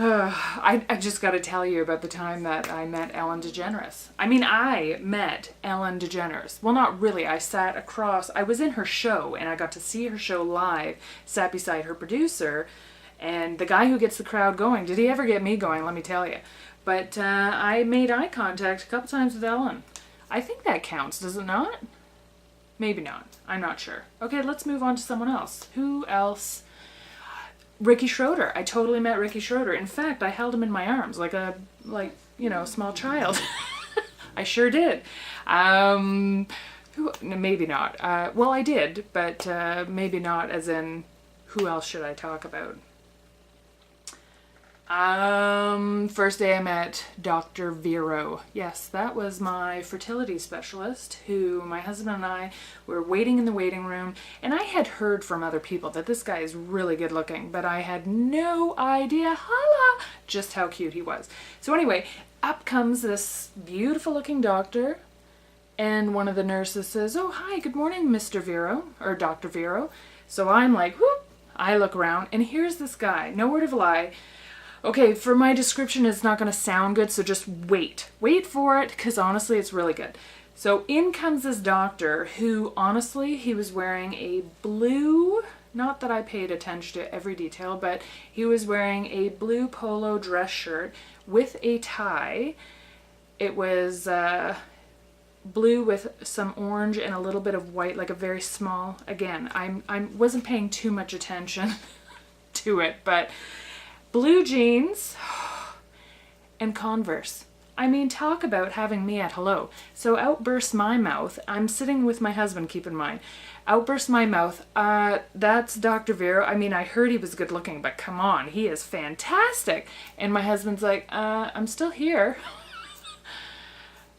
I just got to tell you about the time that I met Ellen DeGeneres. I mean, I met Ellen DeGeneres. Well, not really. I was in her show, and I got to see her show live, sat beside her producer, and the guy who gets the crowd going. Did he ever get me going? Let me tell you. But I made eye contact a couple times with Ellen. I think that counts, does it not? Maybe not. I'm not sure. Okay, let's move on to someone else. Who else? Ricky Schroeder. I totally met Ricky Schroeder. In fact, I held him in my arms like a small child. I sure did. Maybe not. Well, I did, but maybe not as in who else should I talk about? First day I met Dr. Vero. Yes, that was my fertility specialist who my husband and I were waiting in the waiting room, and I had heard from other people that this guy is really good looking, but I had no idea, just how cute he was. So anyway, up comes this beautiful looking doctor, and one of the nurses says, "Oh, hi, good morning, Mr. Vero," or Dr. Vero. So I'm like, whoop, I look around, and here's this guy, no word of a lie. Okay, for my description, it's not going to sound good, so just wait. Wait for it, because honestly, it's really good. So in comes this doctor who, honestly, he was wearing a blue, not that I paid attention to every detail, but he was wearing a blue polo dress shirt with a tie. It was blue with some orange and a little bit of white, like a very small, again, I wasn't paying too much attention to it, but blue jeans and Converse. I mean, talk about having me at hello. So out bursts my mouth. I'm sitting with my husband, keep in mind. Out bursts my mouth. That's Dr. Vero. I mean, I heard he was good looking, but come on, he is fantastic. And my husband's like, I'm still here.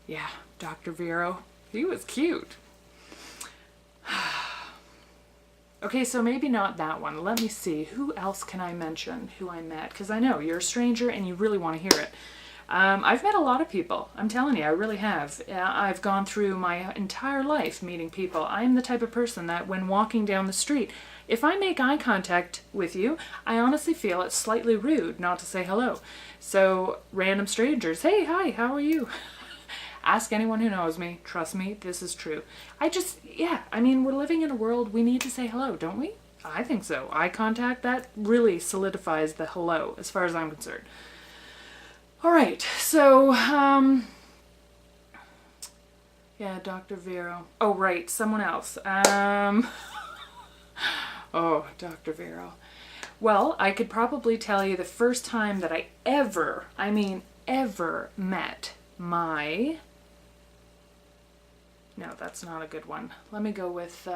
Yeah, Dr. Vero. He was cute. Okay, so maybe not that one. Let me see. Who else can I mention who I met? Because I know you're a stranger and you really want to hear it. I've met a lot of people. I'm telling you, I really have. I've gone through my entire life meeting people. I'm the type of person that when walking down the street, if I make eye contact with you, I honestly feel it's slightly rude not to say hello. So random strangers, hey, hi, how are you? Ask anyone who knows me. Trust me, this is true. I mean, we're living in a world, we need to say hello, don't we? I think so. Eye contact, that really solidifies the hello, as far as I'm concerned. All right, so, yeah, Dr. Vero. Oh, right, someone else. Oh, Dr. Vero. Well, I could probably tell you the first time that I ever met my... No, that's not a good one. Let me go with,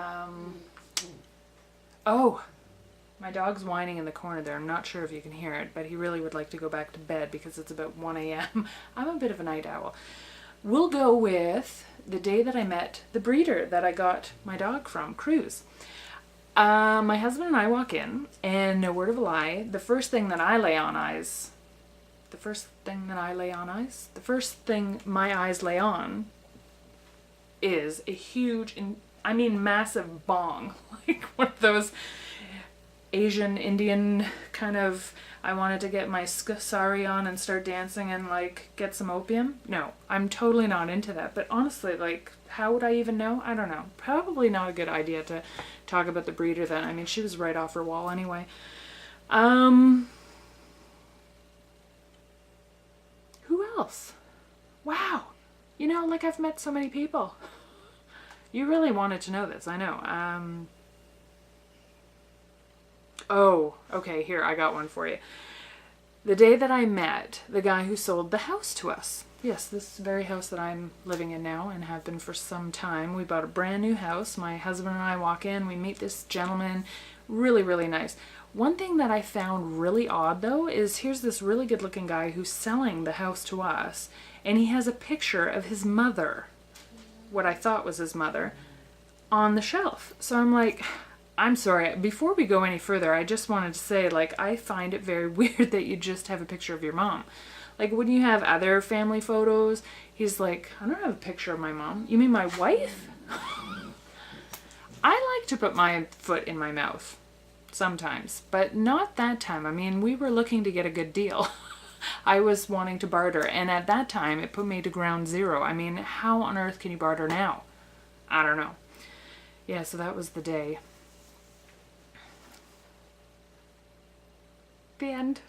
oh, my dog's whining in the corner there. I'm not sure if you can hear it, but he really would like to go back to bed because it's about 1 a.m. I'm a bit of a night owl. We'll go with the day that I met the breeder that I got my dog from, Cruz. My husband and I walk in, and no word of a lie, the first thing my eyes lay on is a huge, massive bong. Like one of those Asian, Indian kind of, I wanted to get my sari on and start dancing and like get some opium. No, I'm totally not into that. But honestly, like, how would I even know? I don't know. Probably not a good idea to talk about the breeder then. I mean, she was right off her wall anyway. Who else? Wow. You know, like, I've met so many people. You really wanted to know this, I know. Oh, okay, here, I got one for you. The day that I met the guy who sold the house to us. Yes, this very house that I'm living in now and have been for some time. We bought a brand new house. My husband and I walk in, we meet this gentleman. Really, really nice. One thing that I found really odd, though, is here's this really good-looking guy who's selling the house to us, and he has a picture of his mother, what I thought was his mother, on the shelf. So I'm like, I'm sorry, before we go any further, I just wanted to say, like, I find it very weird that you just have a picture of your mom. Like, when you have other family photos, he's like, I don't have a picture of my mom. You mean my wife? I like to put my foot in my mouth. sometimes, but not that time. I mean, we were looking to get a good deal. I was wanting to barter, and at that time it put me to ground zero. I mean, how on earth can you barter now? I don't know. Yeah, so that was the day. The end.